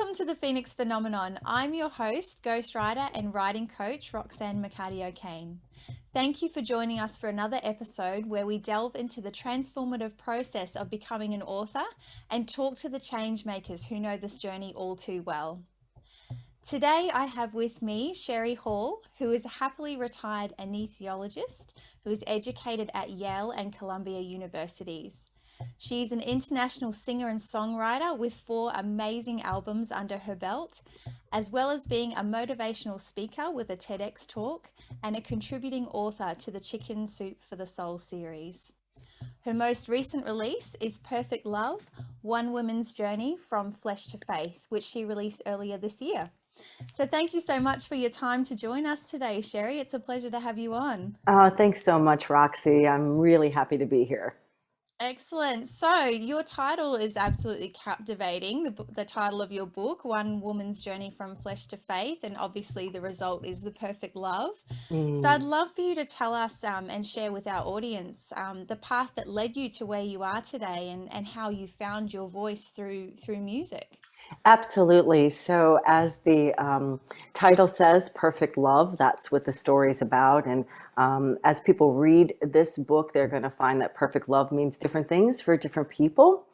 Welcome to the Phoenix Phenomenon. I'm your host, ghostwriter and writing coach, Roxanne McCarty O'Kane. Thank you for joining us for another episode where we delve into the transformative process of becoming an author and talk to the change makers who know this journey all too well. Today I have with me Sherry Hall, who is a happily retired anesthesiologist who is educated at Yale and Columbia Universities. She's an international singer and songwriter with 4 amazing albums under her belt, as well as being a motivational speaker with a TEDx talk and a contributing author to the Chicken Soup for the Soul series. Her most recent release is Perfect Love, One Woman's Journey from Flesh to Faith, which she released earlier this year. So thank you so much for your time to join us today, Sherry. It's a pleasure to have you on. Thanks so much, Roxy. I'm really happy to be here. Excellent. So your title is absolutely captivating. The title of your book, One Woman's Journey from Flesh to Faith, and obviously the result is the perfect love. So I'd love for you to tell us and share with our audience the path that led you to where you are today and how you found your voice through music. Absolutely. So, as the title says, Perfect Love, that's what the story's about. And as people read this book, they're going to find that perfect love means different things for different people.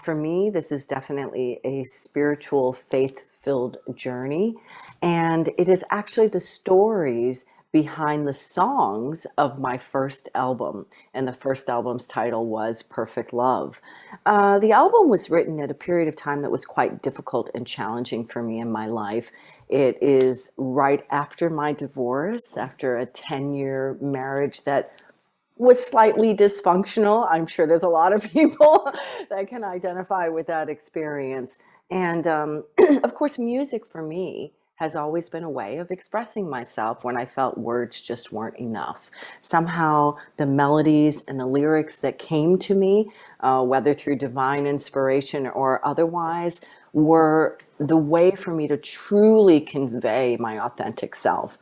For me, this is definitely a spiritual, faith-filled journey. And it is actually the stories behind the songs of my first album. And the first album's title was Perfect Love. The album was written at a period of time that was quite difficult and challenging for me in my life. It is right after my divorce, after a 10-year marriage that was slightly dysfunctional. I'm sure there's a lot of people that can identify with that experience. And of course, music for me has always been a way of expressing myself when I felt words just weren't enough. Somehow the melodies and the lyrics that came to me, whether through divine inspiration or otherwise, were the way for me to truly convey my authentic self.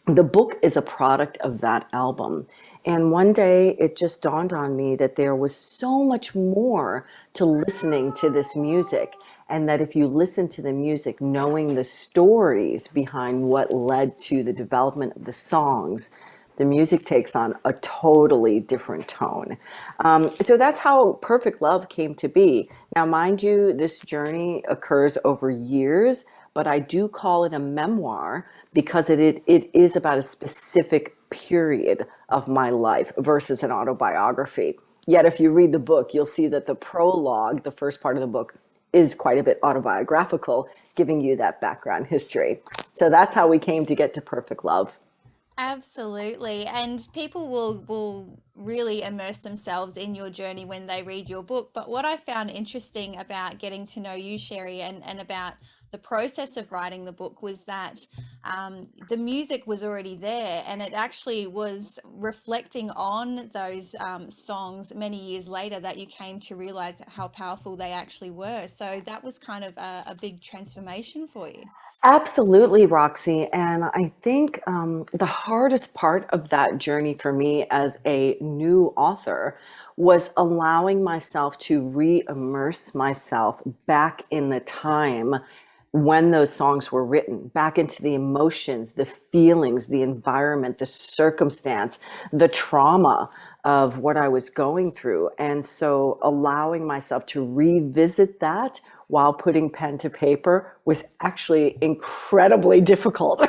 The book is a product of that album. And one day it just dawned on me that there was so much more to listening to this music. And that if you listen to the music, knowing the stories behind what led to the development of the songs, the music takes on a totally different tone. So that's how Perfect Love came to be. Now, mind you, this journey occurs over years, but I do call it a memoir because it is about a specific period of my life versus an autobiography. Yet if you read the book, you'll see that the prologue, the first part of the book, is quite a bit autobiographical, giving you that background history. So that's how we came to get to Perfect Love. Absolutely. And people will really immerse themselves in your journey when they read your book. But what I found interesting about getting to know you, Sherry, and about the process of writing the book was that the music was already there and it actually was reflecting on those songs many years later that you came to realize how powerful they actually were. So that was kind of a big transformation for you. Absolutely, Roxy. And I think the hardest part of that journey for me as a new author was allowing myself to re-immerse myself back in the time when those songs were written, back into the emotions, the feelings, the environment, the circumstance, the trauma of what I was going through. And so allowing myself to revisit that while putting pen to paper was actually incredibly difficult.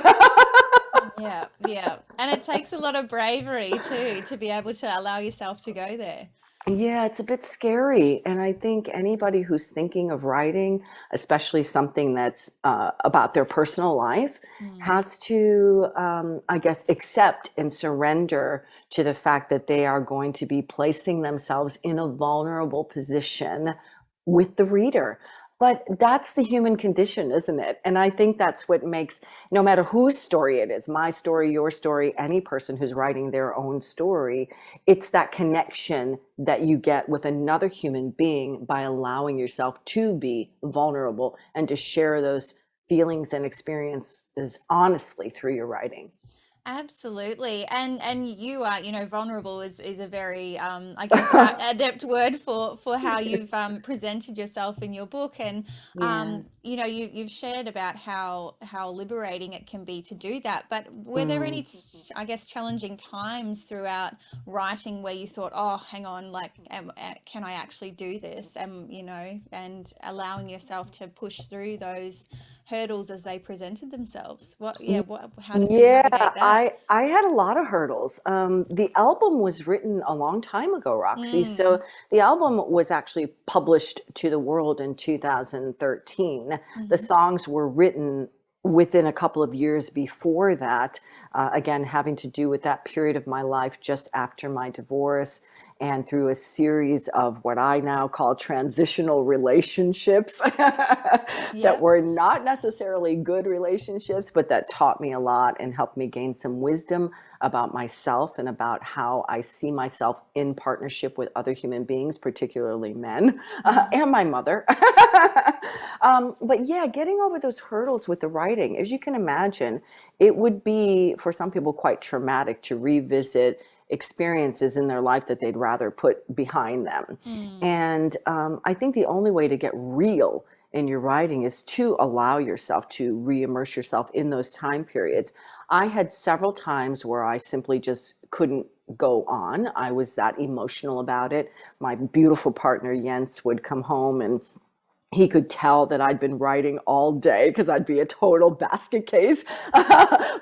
Yeah, yeah. And it takes a lot of bravery too to be able to allow yourself to go there. Yeah, it's a bit scary. And I think anybody who's thinking of writing, especially something that's about their personal life, Mm. has to, I guess, accept and surrender to the fact that they are going to be placing themselves in a vulnerable position with the reader. But that's the human condition, isn't it? And I think that's what makes, no matter whose story it is, my story, your story, any person who's writing their own story, it's that connection that you get with another human being by allowing yourself to be vulnerable and to share those feelings and experiences honestly through your writing. Absolutely. And you are, vulnerable is a very I guess adept word for how you've presented yourself in your book. And Yeah. you've shared about how liberating it can be to do that. But were there any Mm. I guess challenging times throughout writing where you thought, "Oh, hang on, like can I actually do this?" And allowing yourself to push through those hurdles as they presented themselves. How did you Yeah, navigate that? I had a lot of hurdles. The album was written a long time ago, Roxy. Mm. So the album was actually published to the world in 2013. The Hmm. songs were written within a couple of years before that. Again, having to do with that period of my life just after my divorce and through a series of what I now call transitional relationships that Yep. were not necessarily good relationships, but that taught me a lot and helped me gain some wisdom about myself and about how I see myself in partnership with other human beings, particularly men, Mm. and my mother. But yeah, getting over those hurdles with the writing, as you can imagine, it would be for some people quite traumatic to revisit experiences in their life that they'd rather put behind them. Mm. And I think the only way to get real in your writing is to allow yourself to re-immerse yourself in those time periods. I had several times where I simply just couldn't go on. I was that emotional about it. My beautiful partner Jens would come home and he could tell that I'd been writing all day because I'd be a total basket case.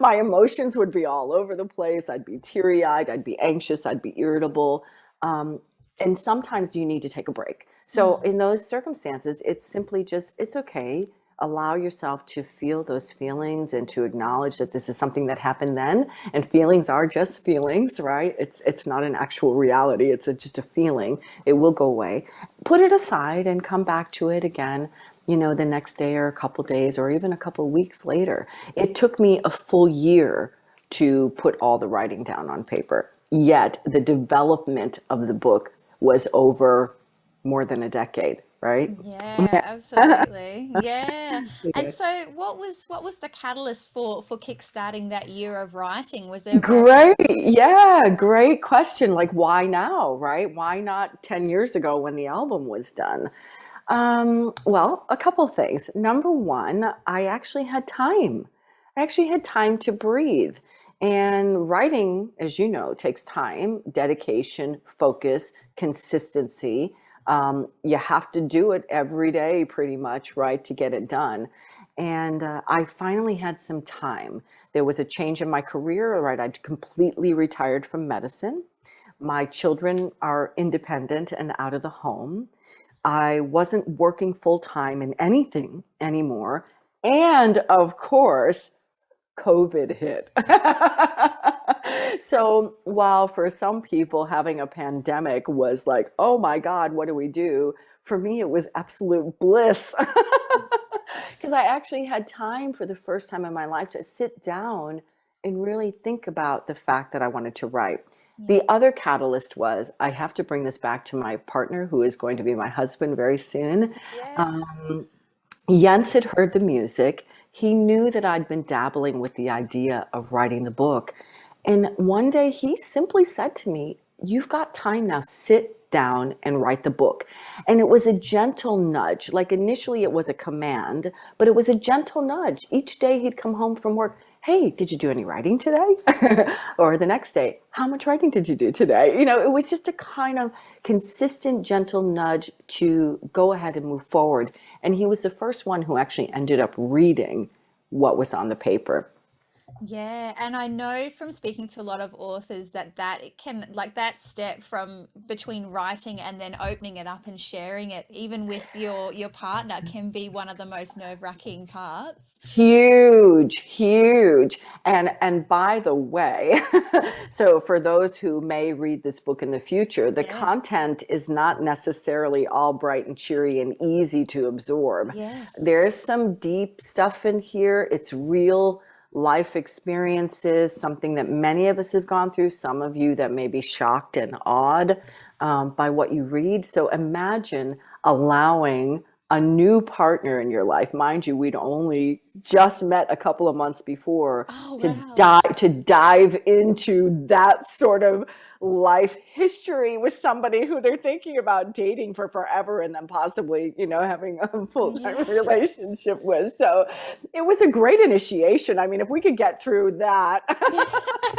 My emotions would be all over the place. I'd be teary eyed, I'd be anxious, I'd be irritable. Um, and sometimes you need to take a break. So, Mm. in those circumstances, it's simply just, it's okay. Allow yourself to feel those feelings and to acknowledge that this is something that happened then. And feelings are just feelings, right? It's not an actual reality, just a feeling. It will go away. Put it aside and come back to it again, the next day or a couple days or even a couple weeks later. It took me a full year to put all the writing down on paper. Yet the development of the book was over more than a decade, right? Yeah, absolutely. Yeah. And so what was the catalyst for kickstarting that year of writing? Was there Great. Yeah, great question. Like, why now, right? Why not 10 years ago when the album was done? Well, a couple things. Number one, I actually had time. I actually had time to breathe. And writing, as you know, takes time, dedication, focus, consistency. You have to do it every day, pretty much, right, to get it done. And I finally had some time. There was a change in my career, right? I'd completely retired from medicine. My children are independent and out of the home. I wasn't working full time in anything anymore. And of course, COVID hit. So while for some people having a pandemic was like, oh my God, what do we do? For me, it was absolute bliss because I actually had time for the first time in my life to sit down and really think about the fact that I wanted to write. Yeah. The other catalyst was I have to bring this back to my partner, who is going to be my husband very soon. Yes. Um, Jens had heard the music. He knew that I'd been dabbling with the idea of writing the book. And one day he simply said to me, you've got time now, sit down and write the book. And it was a gentle nudge. Like initially it was a command, but it was a gentle nudge. Each day he'd come home from work. Hey, did you do any writing today? Or the next day, how much writing did you do today? It was just a kind of consistent, gentle nudge to go ahead and move forward. And he was the first one who actually ended up reading what was on the paper. Yeah, and I know from speaking to a lot of authors that it can, like, that step from between writing and then opening it up and sharing it, even with your partner, can be one of the most nerve-wracking parts. Huge, huge. And by the way, so for those who may read this book in the future, the Yes. content is not necessarily all bright and cheery and easy to absorb. Yes. There's some deep stuff in here. It's real life experiences, something that many of us have gone through, some of you that may be shocked and awed by what you read. So imagine allowing a new partner in your life. Mind you, we'd only just met a couple of months before Oh, to wow. dive into that sort of life history with somebody who they're thinking about dating for forever and then possibly, having a full-time Yes. relationship with. So it was a great initiation. I mean, if we could get through that, Yeah,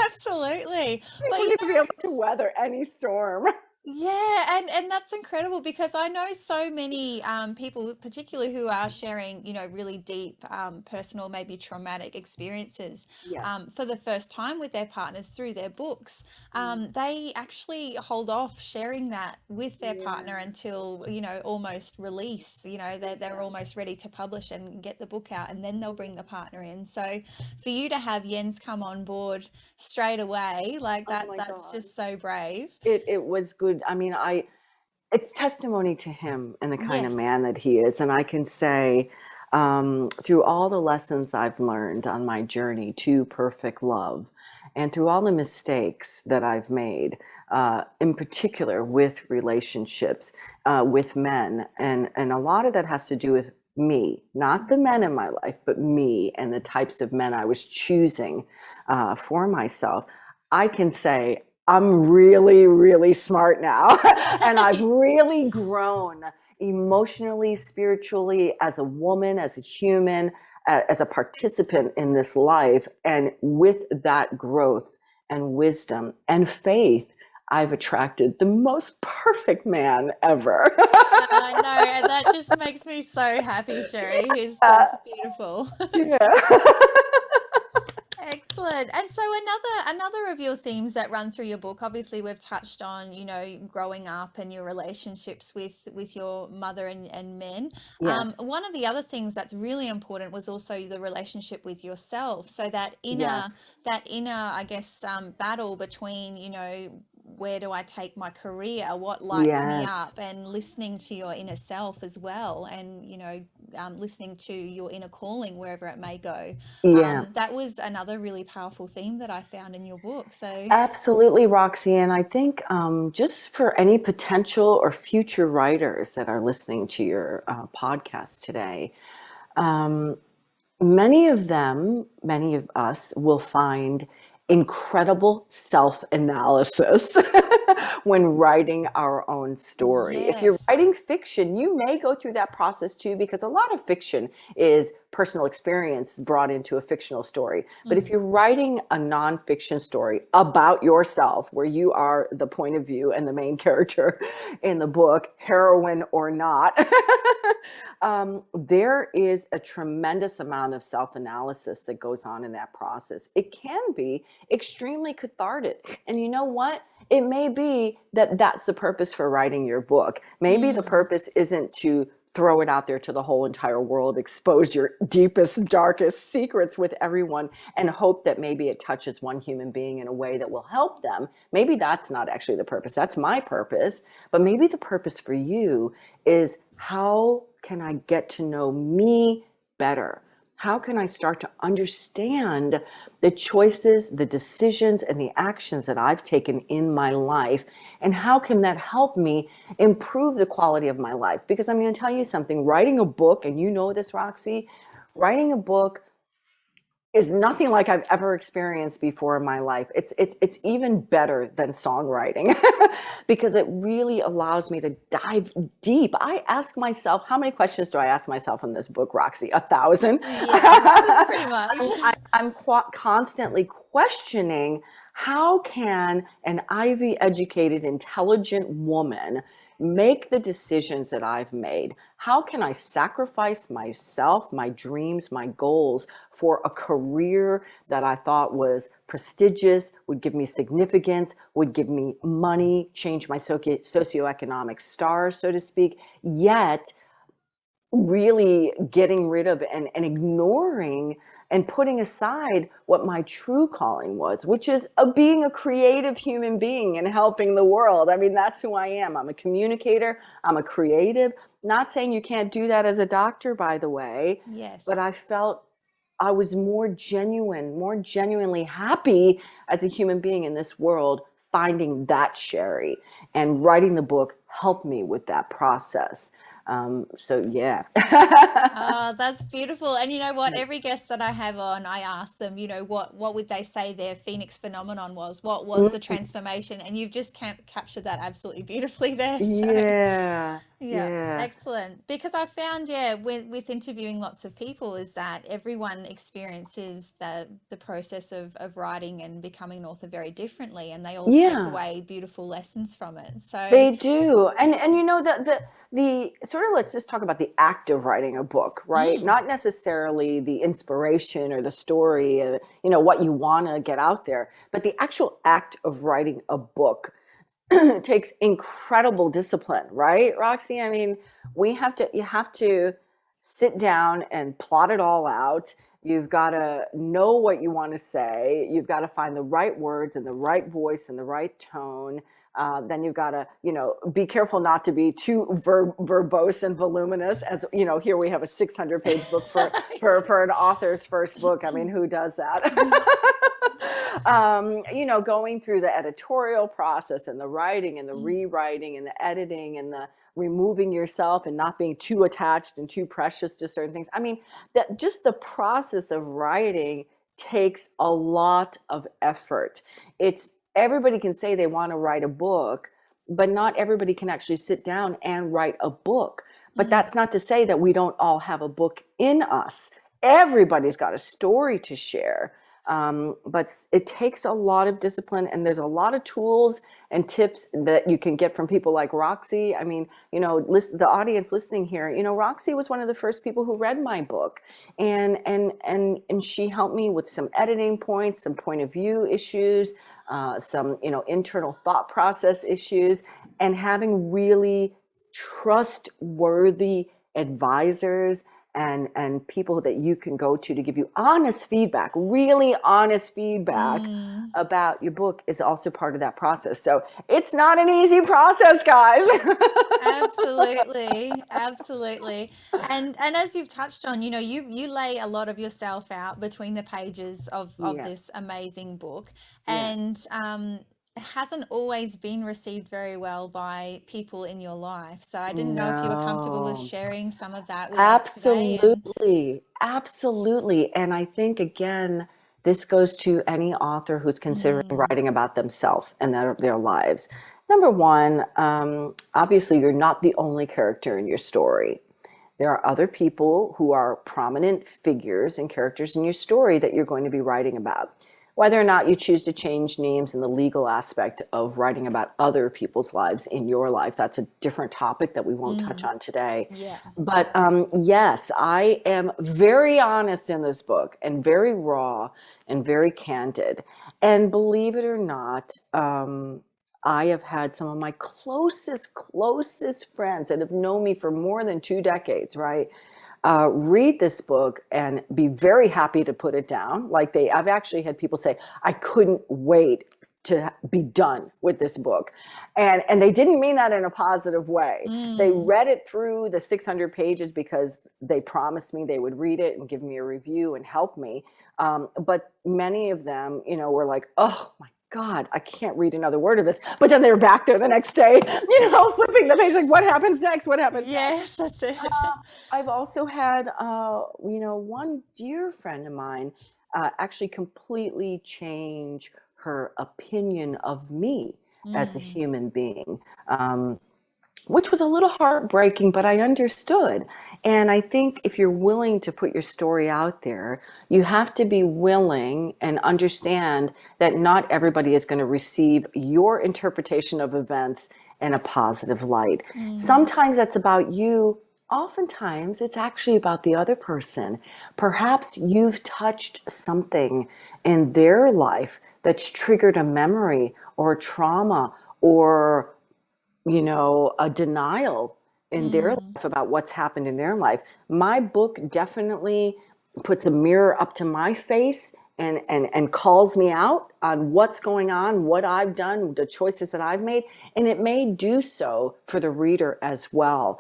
absolutely. But we're going to be able to weather any storm. yeah, and that's incredible because I know so many people, particularly who are sharing, really deep personal, maybe traumatic experiences Yes. for the first time with their partners through their books. They actually hold off sharing that with their partner Yeah. until, almost release, they're almost ready to publish and get the book out, and then they'll bring the partner in. So for you to have Jens come on board straight away, like Oh that, my that's God. just so brave. It was good. I mean, it's testimony to him and the kind of Yes. man that he is. And I can say, through all the lessons I've learned on my journey to perfect love, and through all the mistakes that I've made, in particular with relationships, with men, and a lot of that has to do with me, not the men in my life, but me and the types of men I was choosing for myself. I can say I'm really, really smart now. And I've really grown emotionally, spiritually, as a woman, as a human, as a participant in this life. And with that growth and wisdom and faith, I've attracted the most perfect man ever. I know, and that just makes me so happy, Sherry. uh, That's beautiful. yeah. Excellent. And so another of your themes that run through your book, obviously we've touched on, growing up and your relationships with your mother and men. Yes. One of the other things that's really important was also the relationship with yourself. So Yes. that inner, I guess, battle between, where do I take my career? What lights me up? Yes. And listening to your inner self as well, and listening to your inner calling wherever it may go. Yeah. That was another really powerful theme that I found in your book. So, Absolutely, Roxy. And I think just for any potential or future writers that are listening to your podcast today, um, many of us will find incredible self-analysis when writing our own story. If you're yes. writing fiction, you may go through that process too, because a lot of fiction is personal experience brought into a fictional story. But if Mm. you're writing a nonfiction story about yourself, where you are the point of view and the main character in the book, heroine or not, there is a tremendous amount of self-analysis that goes on in that process. It can be extremely cathartic. And you know what? It may be that that's the purpose for writing your book. Maybe the Mm. purpose isn't to throw it out there to the whole entire world, expose your deepest, darkest secrets with everyone, and hope that maybe it touches one human being in a way that will help them. Maybe that's not actually the purpose. That's my purpose. But maybe the purpose for you is, how can I get to know me better? How can I start to understand the choices, the decisions, and the actions that I've taken in my life? And how can that help me improve the quality of my life? Because I'm going to tell you something, writing a book, and you know this, Roxy, writing a book is nothing like I've ever experienced before in my life. It's even better than songwriting because it really allows me to dive deep. I ask myself, how many questions do I ask myself in this book, Roxy? 1,000. Yes, pretty much. I'm constantly questioning, how can an Ivy educated, intelligent woman make the decisions that I've made? How can I sacrifice myself, my dreams, my goals for a career that I thought was prestigious, would give me significance, would give me money, change my socioeconomic stars, so to speak, yet really getting rid of and ignoring and putting aside what my true calling was, which is being a creative human being and helping the world. I mean, that's who I am. I'm a communicator. I'm a creative. Not saying you can't do that as a doctor, by the way, but Yes. I felt I was more genuine, more genuinely happy as a human being in this world, finding that Sherry, and writing the book helped me with that process. So yeah. Oh, that's beautiful. And you know what? Every guest that I have on, I ask them, what would they say their Phoenix phenomenon was? What was the Mm, transformation? And you've just captured that absolutely beautifully there. So, yeah, yeah, yeah, excellent. Because I found, yeah, with interviewing lots of people, is that everyone experiences the process of writing and becoming an author very differently, and they all take yeah. away beautiful lessons from it. So, They do. And yeah. you know the sort of, let's just talk about the act of writing a book, right? Mm, Not necessarily the inspiration or the story, what you want to get out there, but the actual act of writing a book takes incredible discipline, right, Roxy? I mean, you have to sit down and plot it all out. You've got to know what you want to say. You've got to find the right words and the right voice and the right tone. Then you've got to, be careful not to be too verbose and voluminous. As you know, here we have a 600-page book for an author's first book. I mean, who does that? Going through the editorial process and the writing and the Mm, rewriting and the editing and the removing yourself and not being too attached and too precious to certain things. I mean, that just the process of writing takes a lot of effort. It's Everybody can say they want to write a book, but not everybody can actually sit down and write a book. But mm, that's not to say that we don't all have a book in us. Everybody's got a story to share. But it takes a lot of discipline, and there's a lot of tools and tips that you can get from people like Roxy. I mean, the audience listening here, Roxy was one of the first people who read my book, and she helped me with some editing points, some point of view issues, some internal thought process issues, and having really trustworthy advisors and people that you can go to give you honest feedback, really honest feedback mm. about your book is also part of that process. So it's not an easy process, guys. Absolutely, absolutely. And as you've touched on, you lay a lot of yourself out between the pages of Yeah, this amazing book, yeah. and it hasn't always been received very well by people in your life. So I didn't know if you were comfortable with No, sharing some of that with us today. And absolutely. Absolutely. And I think, again, this goes to any author who's considering mm, writing about themselves and their lives. Number one, obviously, you're not the only character in your story. There are other people who are prominent figures and characters in your story that you're going to be writing about. Whether or not you choose to change names in the legal aspect of writing about other people's lives in your life, that's a different topic that we won't touch mm, on today. yeah. But yes, I am very honest in this book and very raw and very candid. And believe it or not, I have had some of my closest friends that have known me for more than 2 decades, right? Read this book and be very happy to put it down. I've actually had people say, I couldn't wait to be done with this book. And they didn't mean that in a positive way. They Mm, read it through the 600 pages because they promised me they would read it and give me a review and help me. But many of them, were like, oh my God, I can't read another word of this. But then they were back there the next day, flipping the page, like, what happens next? What happens next? yes, that's it. I've also had, one dear friend of mine actually completely change her opinion of me as a Mm, human being, which was a little heartbreaking, but I understood. And I think if you're willing to put your story out there, you have to be willing and understand that not everybody is going to receive your interpretation of events in a positive light. mm, Sometimes that's about you. Oftentimes, it's actually about the other person. Perhaps you've touched something in their life that's triggered a memory or a trauma or a denial in their mm, life about what's happened in their life. My book definitely puts a mirror up to my face and calls me out on what's going on, what I've done, the choices that I've made, and it may do so for the reader as well.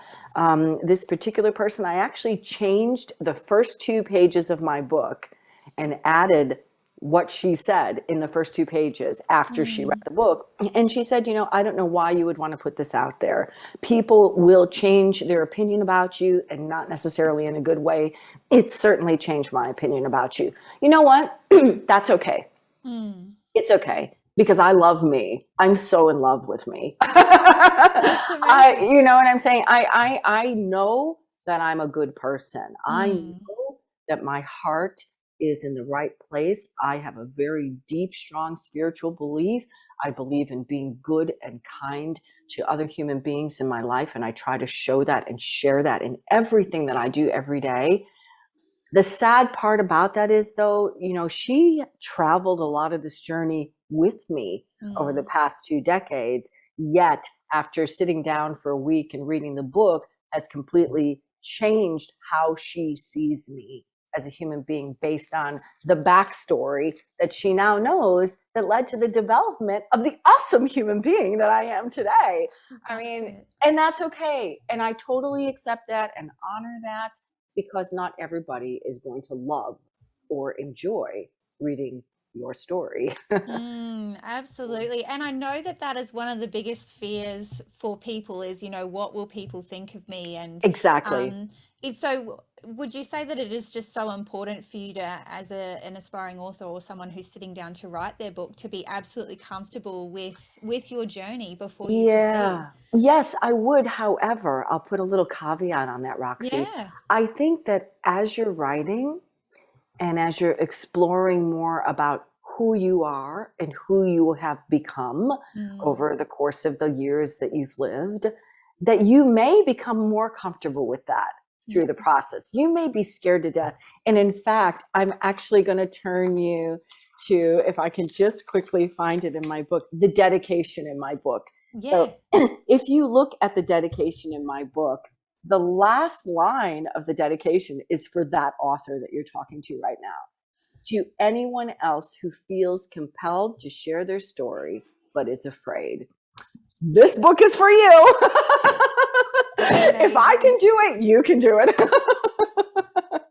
This particular person, I actually changed the first 2 pages of my book and added what she said in the first 2 pages after she read Mm. the book. And she said, I don't know why you would want to put this out there. People will change their opinion about you, and not necessarily in a good way. It certainly changed my opinion about you. You know what? That's okay. Mm. It's okay, because I love me. I'm so in love with me. That's amazing. You know what I'm saying? I know that I'm a good person. I Mm. know that my heart is in the right place. I have a very deep, strong spiritual belief. I believe in being good and kind to other human beings in my life. And I try to show that and share that in everything that I do every day. The sad part about that is, though, she traveled a lot of this journey with me over the Mm. past 2 decades, yet after sitting down for a week and reading the book, has completely changed how she sees me as a human being based on the backstory that she now knows that led to the development of the awesome human being that I am today. I That's mean, it. and that's okay. And I totally accept that and honor that, because not everybody is going to love or enjoy reading your story. Absolutely. And I know that that is one of the biggest fears for people is, what will people think of me? And Exactly. um, so would you say that it is just so important for you to, as an aspiring author or someone who's sitting down to write their book, to be absolutely comfortable with your journey before you proceed? Yeah. Yes, I would. However, I'll put a little caveat on that, Roxy. Yeah. I think that as you're writing and as you're exploring more about who you are and who you have become Mm. over the course of the years that you've lived, that you may become more comfortable with that through Yeah. the process. You may be scared to death. And in fact, I'm actually going to turn you to, if I can just quickly find it in my book, the dedication in my book. Yeah. So if you look at the dedication in my book, the last line of the dedication is for that author that you're talking to right now. To anyone else who feels compelled to share their story but is afraid, this book is for you. If I Amazing. can do it, you can do it.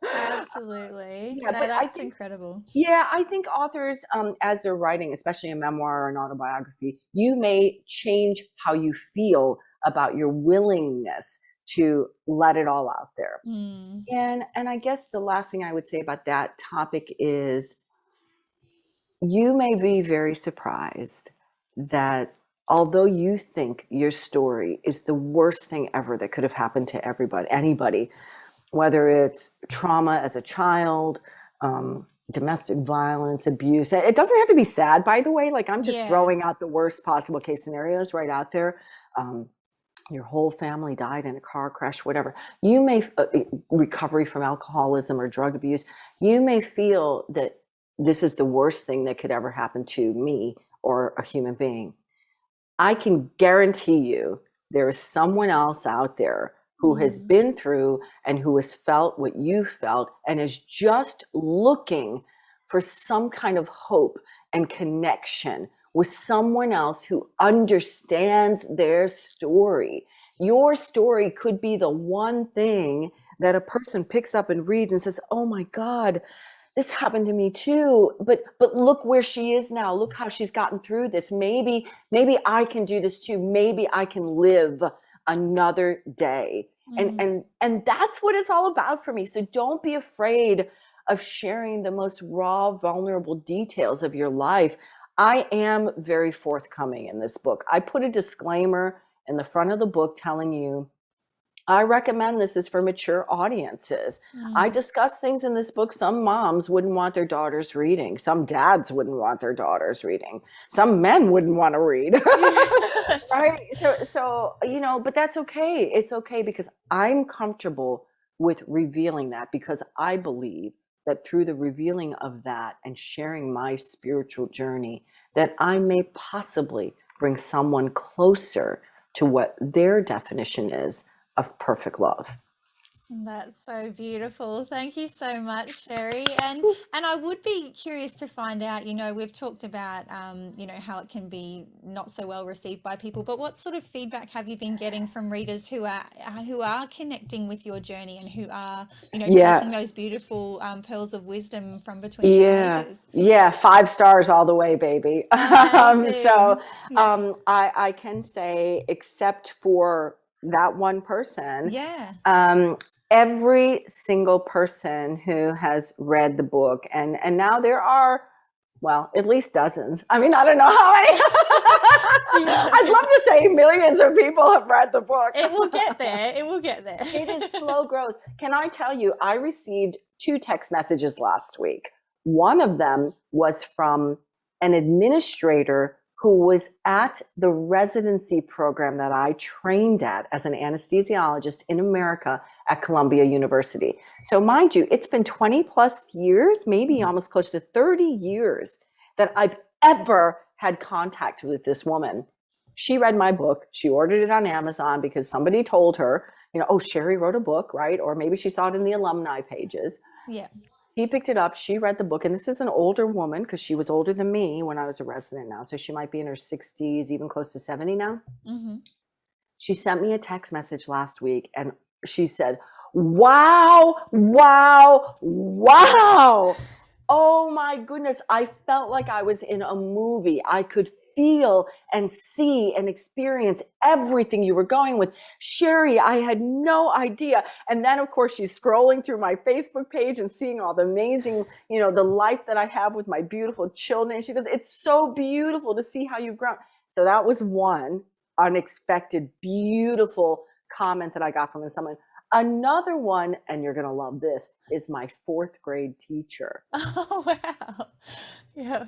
Absolutely. Yeah, No, but I that's think, incredible. yeah, I think authors, as they're writing, especially a memoir or an autobiography, you may change how you feel about your willingness to let it all out there. Mm. And I guess the last thing I would say about that topic is, you may be very surprised that although you think your story is the worst thing ever that could have happened to anybody, whether it's trauma as a child, domestic violence, abuse. It doesn't have to be sad, by the way. Like, I'm just Yeah. throwing out the worst possible case scenarios right out there. Um, your whole family died in a car crash, whatever. You may, recovery from alcoholism or drug abuse, you may feel that this is the worst thing that could ever happen to me or a human being. I can guarantee you there is someone else out there who has Mm. been through and who has felt what you felt and is just looking for some kind of hope and connection with someone else who understands their story. Your story could be the one thing that a person picks up and reads and says, "Oh my God, this happened to me too, but look where she is now. Look how she's gotten through this. Maybe I can do this too. Maybe I can live another day." And Mm. and and that's what it's all about for me. So don't be afraid of sharing the most raw, vulnerable details of your life. I am very forthcoming in this book. I put a disclaimer in the front of the book telling you I recommend this is for mature audiences. I Mm. discuss things in this book some moms wouldn't want their daughters reading. Some dads wouldn't want their daughters reading. Some men wouldn't want to read. That's Right? right. So, but that's okay. It's okay, because I'm comfortable with revealing that, because I believe that through the revealing of that and sharing my spiritual journey, that I may possibly bring someone closer to what their definition is of perfect love. That's so beautiful. Thank you so much, Sherry. And I would be curious to find out, we've talked about how it can be not so well received by people, but what sort of feedback have you been getting from readers who are connecting with your journey and who are, taking Yeah, those beautiful pearls of wisdom from between the yeah, pages? yeah. 5 stars all the way, baby. So Amazing. Yeah. I can say, except for that one person, Yeah. um, every single person who has read the book, and now there are, well, at least dozens. I mean, I don't know how many. Yeah. I'd love to say millions of people have read the book. It will get there. It will get there. It is slow growth. Can I tell you, I received 2 text messages last week. One of them was from an administrator who was at the residency program that I trained at as an anesthesiologist in America at Columbia University. So, mind you, it's been 20 plus years, maybe almost close to 30 years, that I've ever had contact with this woman. She read my book. She ordered it on Amazon because somebody told her, oh, Sherry wrote a book, right? Or maybe she saw it in the alumni pages. Yeah. He picked it up. She read the book. And this is an older woman because she was older than me when I was a resident now. So she might be in her 60s, even close to 70 now. Mm-hmm. She sent me a text message last week and she said, wow, wow, wow. Oh my goodness. I felt like I was in a movie. I could feel and see and experience everything you were going with. Sherry, I had no idea. And then, of course, she's scrolling through my Facebook page and seeing all the amazing, the life that I have with my beautiful children. And she goes, it's so beautiful to see how you've grown. So that was one unexpected, beautiful comment that I got from someone. Another one, and you're going to love this, is my 4th grade teacher. Oh, wow. Yeah.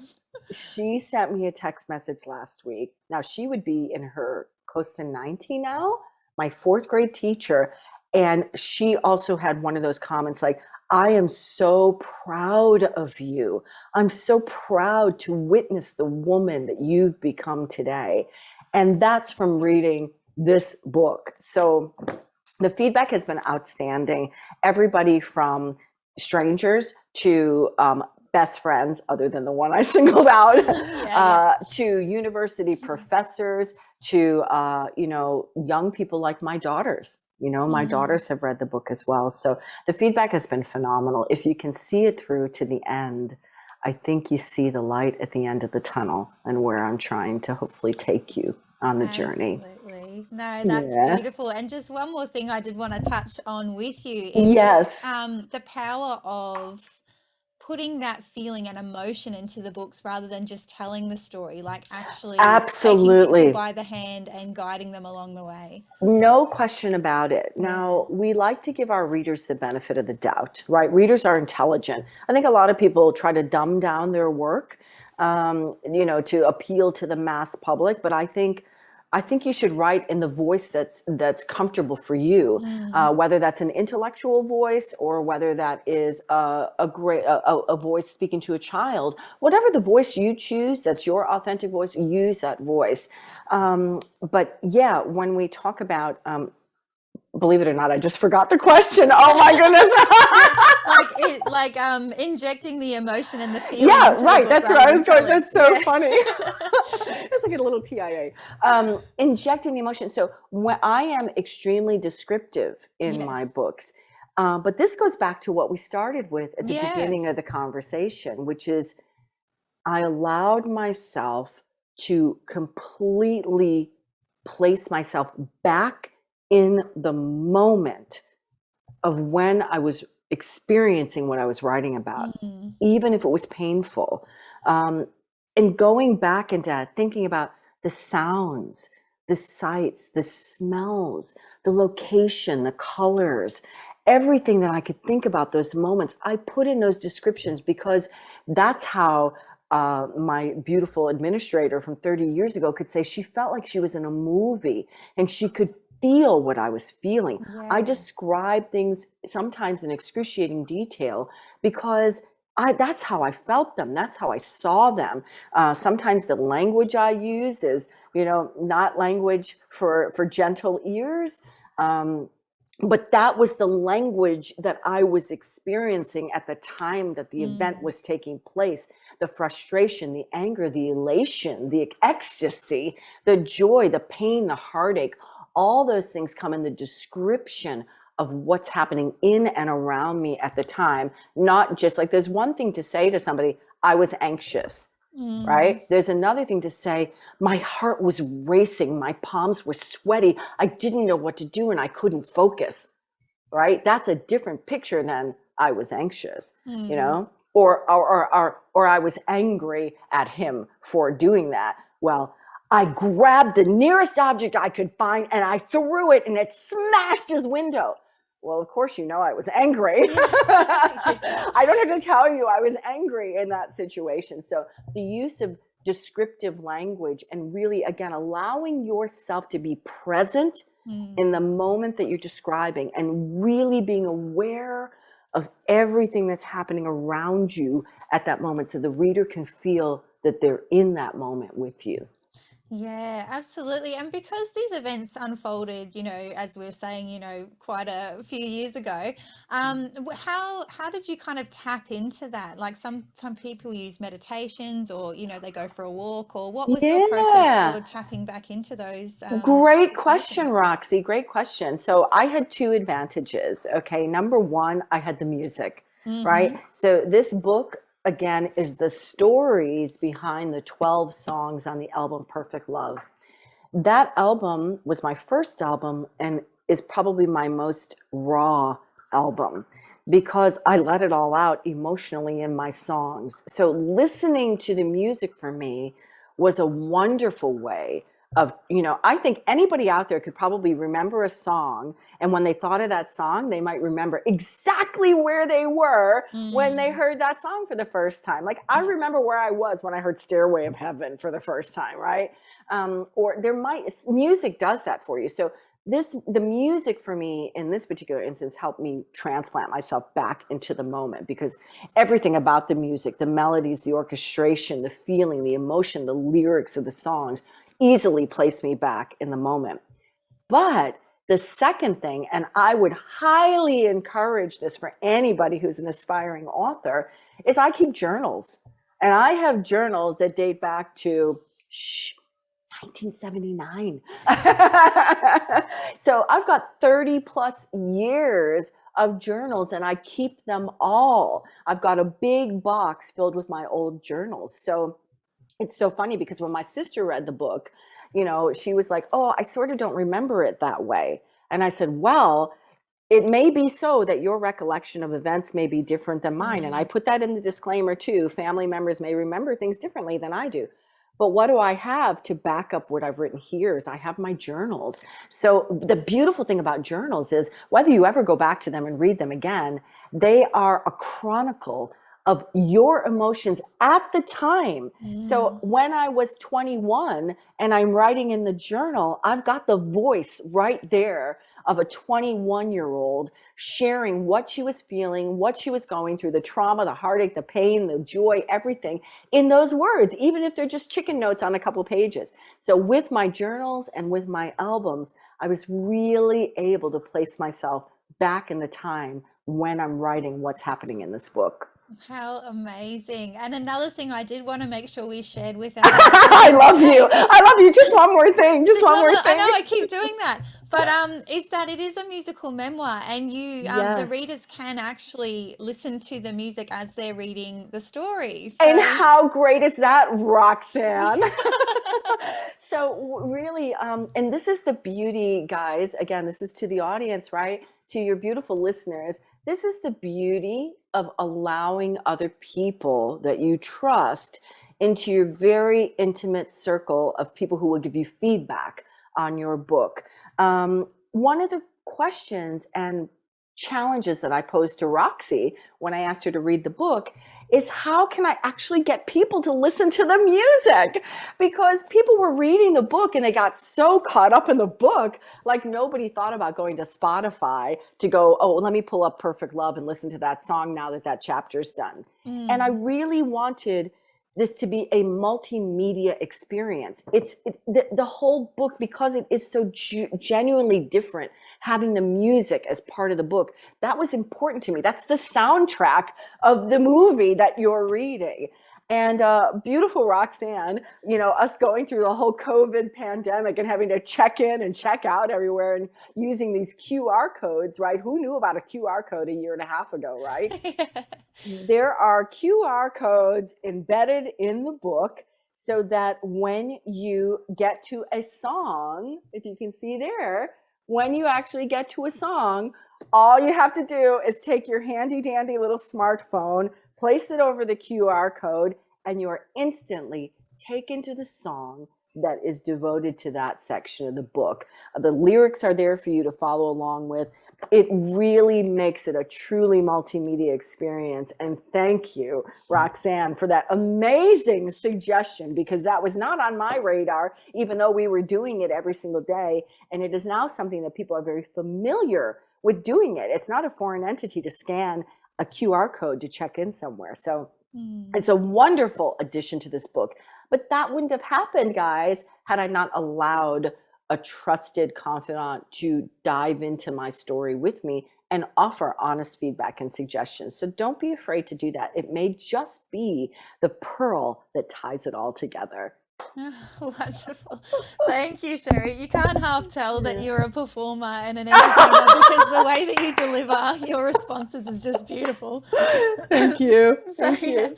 She sent me a text message last week. Now, she would be in her close to 90 now, my 4th grade teacher. And she also had one of those comments like, I am so proud of you. I'm so proud to witness the woman that you've become today. And that's from reading this book. So the feedback has been outstanding. Everybody from strangers to best friends, other than the one I singled out, to university professors, to young people like my daughters. My daughters have read the book as well. So the feedback has been phenomenal. If you can see it through to the end, I think you see the light at the end of the tunnel and where I'm trying to hopefully take you on the journey. Absolutely. No, that's beautiful. And just one more thing I did want to touch on with you is Yes. the power of putting that feeling and emotion into the books rather than just telling the story, like actually taking people by the hand and guiding them along the way. No question about it. Now, we like to give our readers the benefit of the doubt, right? Readers are intelligent. I think a lot of people try to dumb down their work, to appeal to the mass public, but I think you should write in the voice that's comfortable for you, whether that's an intellectual voice or whether that is a voice speaking to a child. Whatever the voice you choose, that's your authentic voice, use that voice. But yeah, when we talk about, believe it or not, I just forgot the question. Oh my goodness. Injecting the emotion and the feeling. Yeah, right. That's what I was going. That's so funny. It's like a little TIA. Injecting the emotion. So when I am extremely descriptive in my books, but this goes back to what we started with at the beginning of the conversation, which is I allowed myself to completely place myself back in the moment of when I was experiencing what I was writing about, even if it was painful. And going back into that, thinking about the sounds, the sights, the smells, the location, the colors, everything that I could think about those moments, I put in those descriptions because that's how my beautiful administrator from 30 years ago could say she felt like she was in a movie and she could feel what I was feeling. I describe things sometimes in excruciating detail because that's how I felt them. That's how I saw them. Sometimes the language I use is, not language for gentle ears. But that was the language that I was experiencing at the time that the event was taking place. The frustration, the anger, the elation, the ecstasy, the joy, the pain, the heartache, all those things come in the description of what's happening in and around me at the time. Not just like, there's one thing to say to somebody, I was anxious. Right? There's another thing to say, my heart was racing, my palms were sweaty, I didn't know what to do and I couldn't focus. Right? That's a different picture than I was anxious, you know, or I was angry at him for doing that. Well, I grabbed the nearest object I could find and I threw it and it smashed his window. Well, of course, you know, I was angry. I don't have to tell you, I was angry in that situation. So the use of descriptive language and really, again, allowing yourself to be present in the moment that you're describing and really being aware of everything that's happening around you at that moment so the reader can feel that they're in that moment with you. Yeah, absolutely. And because these events unfolded, as we were saying, quite a few years ago, how did you kind of tap into that? Like some people use meditations, or they go for a walk, or what was your process for tapping back into those Great question, emotions? Roxy. Great question. So I had two advantages. Okay. Number one, I had the music, right? So this book, again, is the stories behind the 12 songs on the album Perfect Love. That album was my first album and is probably my most raw album because I let it all out emotionally in my songs. So listening to the music for me was a wonderful way of, I think anybody out there could probably remember a song, and when they thought of that song, they might remember exactly where they were when they heard that song for the first time. Like I remember where I was when I heard Stairway of Heaven for the first time, right? Or music does that for you. So the music for me in this particular instance helped me transplant myself back into the moment, because everything about the music, the melodies, the orchestration, the feeling, the emotion, the lyrics of the songs easily placed me back in the moment. But the second thing, and I would highly encourage this for anybody who's an aspiring author, is I keep journals. And I have journals that date back to 1979. So I've got 30 plus years of journals and I keep them all. I've got a big box filled with my old journals. So it's so funny because when my sister read the book, she was like, oh, I sort of don't remember it that way. And I said, well, it may be so that your recollection of events may be different than mine. And I put that in the disclaimer too. Family members may remember things differently than I do. But what do I have to back up what I've written here is I have my journals. So the beautiful thing about journals is whether you ever go back to them and read them again, they are a chronicle of your emotions at the time. So when I was 21 and I'm writing in the journal, I've got the voice right there of a 21-year-old sharing what she was feeling, what she was going through, the trauma, the heartache, the pain, the joy, everything in those words, even if they're just chicken notes on a couple pages. So with my journals and with my albums, I was really able to place myself back in the time when I'm writing what's happening in this book. How amazing. And another thing I did want to make sure we shared with our I love you. I love you. Just one more thing. Just one more thing. I know I keep doing that. But is that it is a musical memoir, and the readers can actually listen to the music as they're reading the story. So... And how great is that, Roxanne? So really, and this is the beauty, guys. Again, this is to the audience, right? To your beautiful listeners. This is the beauty of allowing other people that you trust into your very intimate circle of people who will give you feedback on your book. One of the questions and challenges that I posed to Roxy when I asked her to read the book is, how can I actually get people to listen to the music? Because people were reading the book and they got so caught up in the book, like nobody thought about going to Spotify to go, oh, let me pull up Perfect Love and listen to that song now that that chapter's done. And I really wanted this to be a multimedia experience. The whole book, because it is so genuinely different, having the music as part of the book, that was important to me. That's the soundtrack of the movie that you're reading. And beautiful Roxanne, us going through the whole COVID pandemic and having to check in and check out everywhere and using these QR codes, right? Who knew about a QR code a year and a half ago, right? There are QR codes embedded in the book so that when you get to a song, if you can see there, when you actually get to a song, all you have to do is take your handy dandy little smartphone, place it over the QR code, and you are instantly taken to the song that is devoted to that section of the book. The lyrics are there for you to follow along with. It really makes it a truly multimedia experience. And thank you, Roxanne, for that amazing suggestion, because that was not on my radar, even though we were doing it every single day. And it is now something that people are very familiar with doing it. It's not a foreign entity to scan a QR code to check in somewhere. So it's a wonderful addition to this book. But that wouldn't have happened, guys, had I not allowed a trusted confidant to dive into my story with me and offer honest feedback and suggestions. So don't be afraid to do that. It may just be the pearl that ties it all together. Oh, wonderful. Thank you, Sherry. You can't half tell that you're a performer and an entertainer because the way that you deliver your responses is just beautiful. Thank you. Thank you.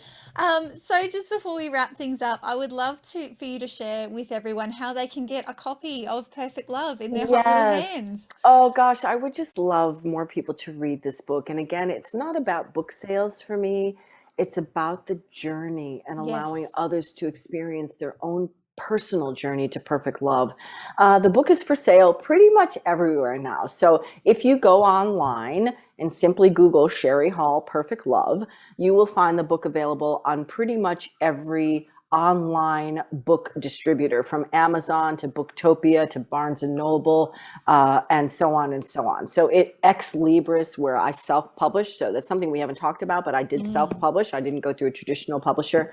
So just before we wrap things up, I would love for you to share with everyone how they can get a copy of Perfect Love in their hot little hands. Oh gosh, I would just love more people to read this book. And again, it's not about book sales for me. It's about the journey and allowing others to experience their own personal journey to perfect love. The book is for sale pretty much everywhere now. So if you go online and simply Google Sherry Hall Perfect Love, you will find the book available on pretty much every online book distributor, from Amazon to Booktopia to Barnes and Noble, and so on and so on. So Ex Libris, where I self-published, so that's something we haven't talked about, but I did self-publish. I didn't go through a traditional publisher.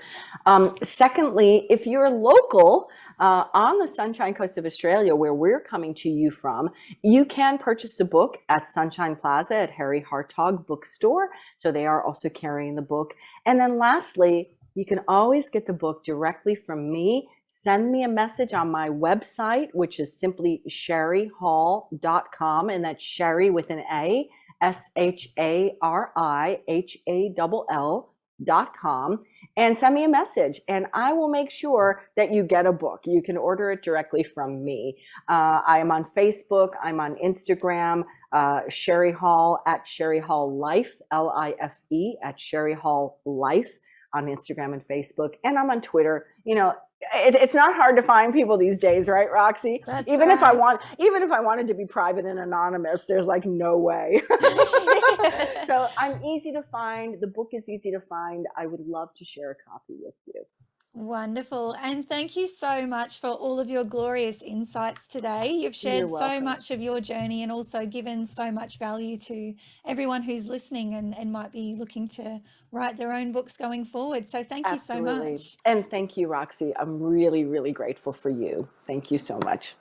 Secondly, if you're local on the Sunshine Coast of Australia, where we're coming to you from, you can purchase the book at Sunshine Plaza at Harry Hartog Bookstore. So they are also carrying the book. And then lastly, you can always get the book directly from me. Send me a message on my website, which is simply sherryhall.com, and that's Sherry with an A, SHARIHALL.com, and send me a message, and I will make sure that you get a book. You can order it directly from me. I am on Facebook. I'm on Instagram, Sherry Hall at Sherry Hall Life, L-I-F-E, at Sherry Hall Life, on Instagram and Facebook, and I'm on Twitter. It's not hard to find people these days, right, Roxy? Even if I wanted to be private and anonymous, there's like no way. So I'm easy to find. The book is easy to find. I would love to share a copy with you. Wonderful. And thank you so much for all of your glorious insights today. You've shared so much of your journey and also given so much value to everyone who's listening and might be looking to write their own books going forward. So thank you so much. And thank you, Roxy. I'm really, really grateful for you. Thank you so much.